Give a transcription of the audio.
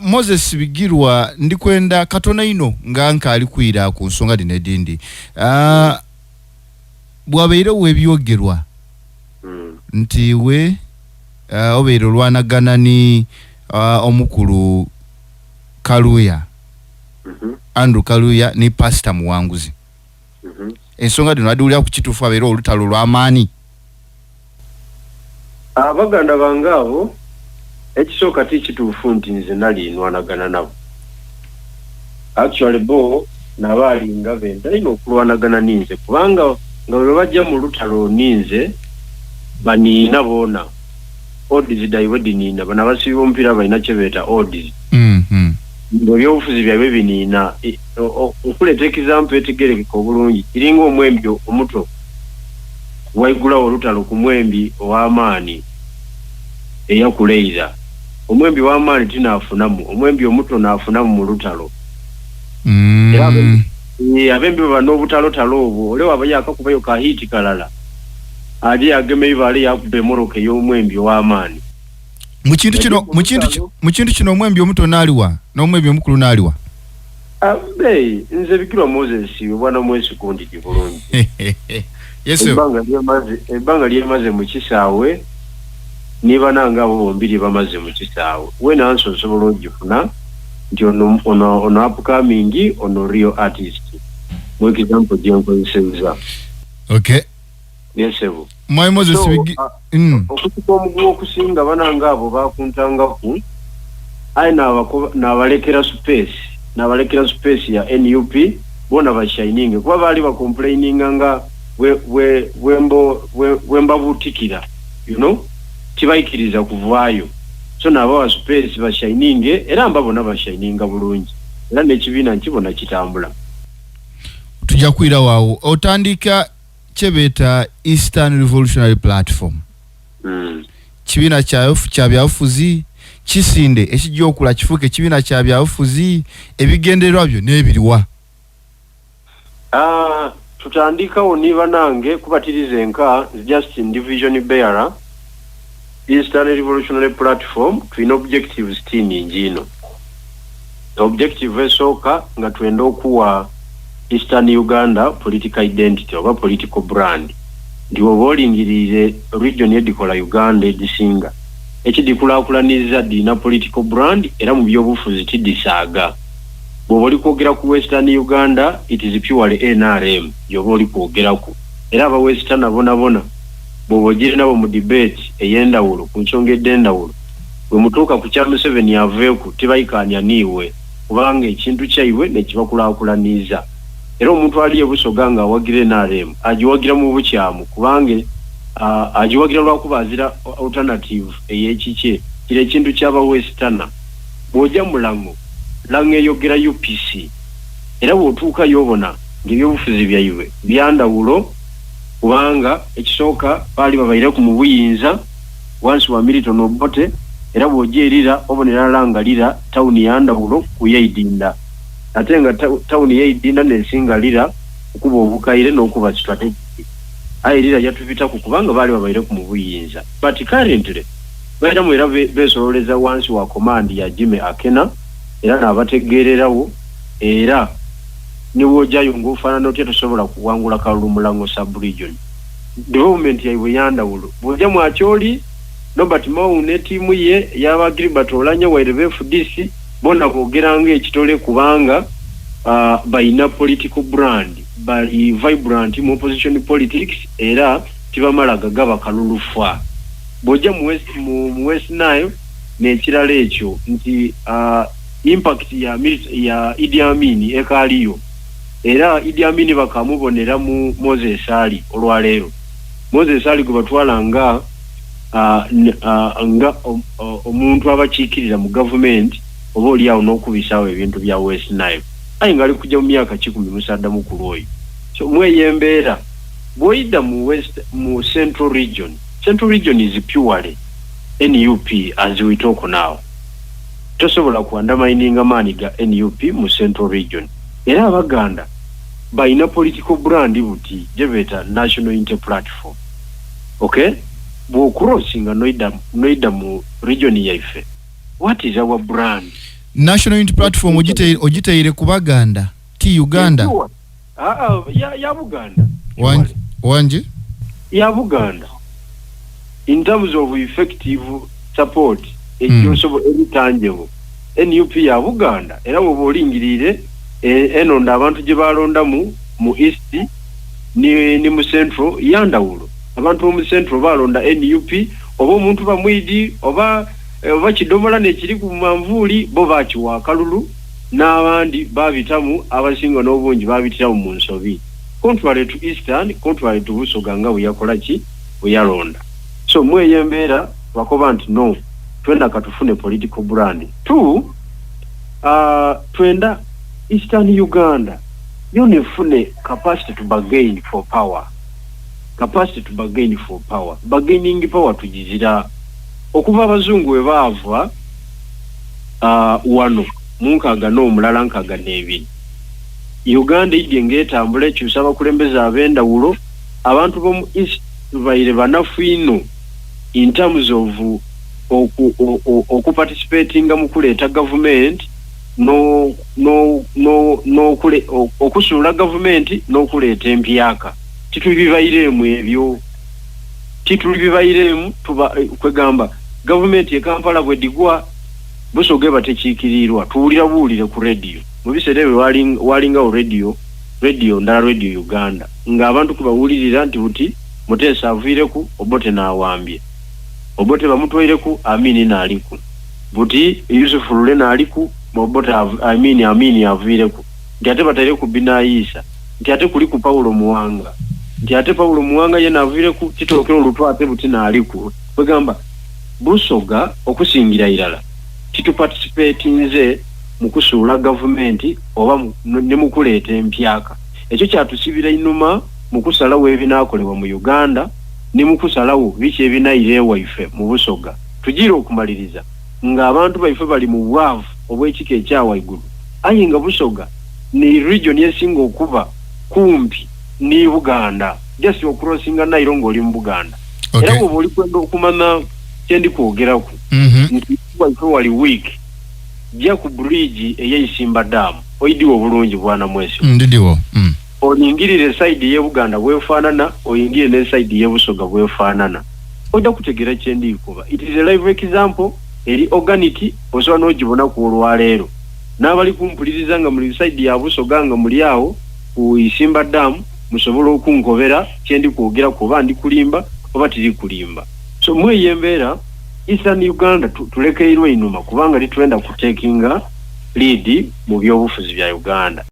Moses Bigirwa ndikwenda katona ino nga alikwira ku nsonga dine dindi bwabeire webyogerwa nti we obeire olwanagana ni omukulu Kaluya Andrew Kaluya ni Pastor Muwanguzi ensonga dino adulya ku kitufu abeire olutalo lw'amaani abaganda bangabo ekisooka tikituufu nti nze nali nwanagana nabo actually bo nabalinga benda ino okulwanagana ninze kubanga nga bwe bajja mu lutalo ninze baniina boona odds daiwe diniina bana basiba omupiira balina kye beeta odds ebyobufuzi byabwe biniina okuleeta example etegerekeka obulungi iringa omwembi omuto waigulawo olutalo ku mwembi ow'amaani eyakuleiza omwembi w'amaani tinaafunamu omwembi omuto naafunamu mu lutalo abembi baba n'obutalotalo obwo olewo aba yakakubayo kahiiti kalala ate agema ebibaale yakuba emoroka ey'omwembi ow'amaani mu kintu kino omwembi omuto naaliwa n'omwembi omukulu naaliwa nze Bigirwa Moses obwana mwesikundi bulungi ebbanga lyemaze mu kisaawe niba nanga abo bombiri bamaze mu kisaawe wena anso nsobola ogifuna nti ono upcoming ono real artist mu example gyenkozeseza yesebu Mwai Moses okutuka omuguwa okusinga bananga abo bakuntangaku aye n'abalekera space ya NUP bona bashining kuba bali bacomplaininga nga wembabutikira tibaikiriza kuvaayo so n'abawa space bashining era mbabona bashininga bulungi era n'ekibiina nkibona kitambula tujja kwira waawo otandika chebeta Eastern Revolutionary Platform kibiina kya byabufuzi kisinde ekijja okula kifuuke kibiina kya byabufuzi ebigendererwa byo n'ebiriwa tutandikawo niba nange kubatiriza enka just division bearer Eastern Revolutionary Platform tulina objectives 10 njino objective esooka nga twenda okuwa Eastern Uganda political identity oba political brand ndiwo bolingirire region edikola Uganda edisinga ekidikulakulaniza dina political brand era mu byobufuzi tidisaaga bw'oli kwogera ku Western Uganda it is purely NRM yoboli kwogeraku era aba Western abona bw'ogire nabo mu debate eyendawulo ku nsonga eddendawulo bwe mutuuka ku kya Museveni aveeku tibayikaanya niiwe kubanga ekintu kyaiwe nekibakulakulaniza era omuntu aliye busoga nga awagire NRM agiwagira mu bukyamu kubange agiwagira lwakuba azira alternative ey'ekikye kire ekintu ky'aba Western bw'ojja mulango lange eyogera UPC era bw'otuuka yobona ng'ebyobufuzi byaiwe byandawulo kubanga ekisooka baali babaire ku mu buyinza wansi wa Milton Obote era bw'ogyerira obonera langalira tawuni yandawulo kuyeidinda ate nga tawuni yeidinda nesingalira okuba obukaire n'okuba strategic ayirira yatubita ku kubanga baali babaire ku mu buyinza but currently baira mu era besololeza wansi wa command ya Jimmy Akena era n'abategeererawo era niwojjayo ng'ofaanana otya tosobola kuwangula Kalulu Mulango sub-region development yaiwe yandawulo bw'ojja mwakyoli Robert Mao ne tiimu ye yaba Gilbert Olanya wa FDC bona kwogeranga ekitole kubanga bayina political brand bali vibrant mu opposition politics era tibamalaga gaba Kalulu fa bw'ojja mu West Nile n'ekirala ekyo nti impact ya Idi Amin ekaliyo era Idi Amin bakamubonera mu Moses Ali olwaleero Moses Ali gwe batwalanga nga omuntu abakiikirira mu government oba oliawo n'okubisaawo ebintu bya West Nile aye nga ali kujja mu myaka 10 musadda mukulu oyo so mweyembeera bw'oyidda mu Central Region is purely NUP as we talk now tosobola kuandamaininga maani ga NUP mu Central Region era abaganda bayina political brand buti jebeta National Unity Platform okay bw'okurosinga noida mu region yaife what is our brand National Unity Platform ojiteire kubaganda ti Uganda ya Buganda wanje ya Buganda in terms of effective support ejosobo ebitanjewo NUP ya Buganda era bobolingirire eno ndabantu je balonda mu east ni mu central yandawulo abantu mu central balonda NUP oba omuntu bamwidi oba kidomola nekiri ku manvuli bo bakiwa kalulu n'abandi babitamu abasinga n'obungi babitiramu mu nsobi contrary to eastern contrary to Busoga nga buyakola ki buyalonda so mweyembeera bakoba nti no twenda katufune political brand 2 twenda eastern Uganda yonefune capacity to bargain for power bargaining power tujizira okuva abazungu we baava wano munkaga n'omulala nkaga n'ebiri Uganda idye ng'etambula ekyusa abakulembeze ab'endawulo abantu b'omu east baire banafu ino in terms of okuparticipatinga mu kuleeta government okusuula government n'okuleeta empyaka titulibibairemu ebyo kwegamba government ye Kampala bwe digwa Busoga batekiikirirwa tuwulira buwulire ku radio mu biseera ebyo walingawo radio ndala radio Uganda ng'abantu kubawulirira nti buti Mutesa aviireku Obote n'awambye Obote bamutwaireku Amini n'aliku buti Yusuf Lule n'aliku Obote Amini aviireku nti ate bataireku Binaisa nti ate kuli ku Paulo Muwanga nti ate Paulo Muwanga ye n'aviireku kitokero olutwate buti n'aliku kwegamba Busoga okusingira irala titu participatinze mu kusuula government oba ne mu kuleeta empyaka ekyo kyatusibira inuma mu kusalawo ebinaakolebwa mu Uganda ne mu kusalawo biki ebinaire waife mu Busoga tugira okumaliriza ng'abantu baife bali mu bwavu obw'ekika ekyawaigulu aye nga Busoga ni region esinga okuba kumpi ni Buganda just okrossinga Nairo ng'oli mu Buganda era bw'oba oli kwenda okumanya kyendi kwogeraku nti waife wali week jja ku bridge ey'Isimba Dam oyidiwo bulungi bwana mwesi ndidiwo oyingirire side ye Buganda bwefaanana oyingire ne side ye Busoga bwefaanana ojja kutegera kyendi kuba it is a live example eri organic osobola n'ogibona ku olwaleero n'abali kumpuliriza nga muli side ya Busoga nga muli awo ku Isimba Dam musobola okunkobera kyendi kwogera kuba ndi kulimba oba tiri kulimba so mweyembeera Eastern Uganda tulekeirwe inuma kubanga litwenda kutekinga lead mu byobufuzi bya Uganda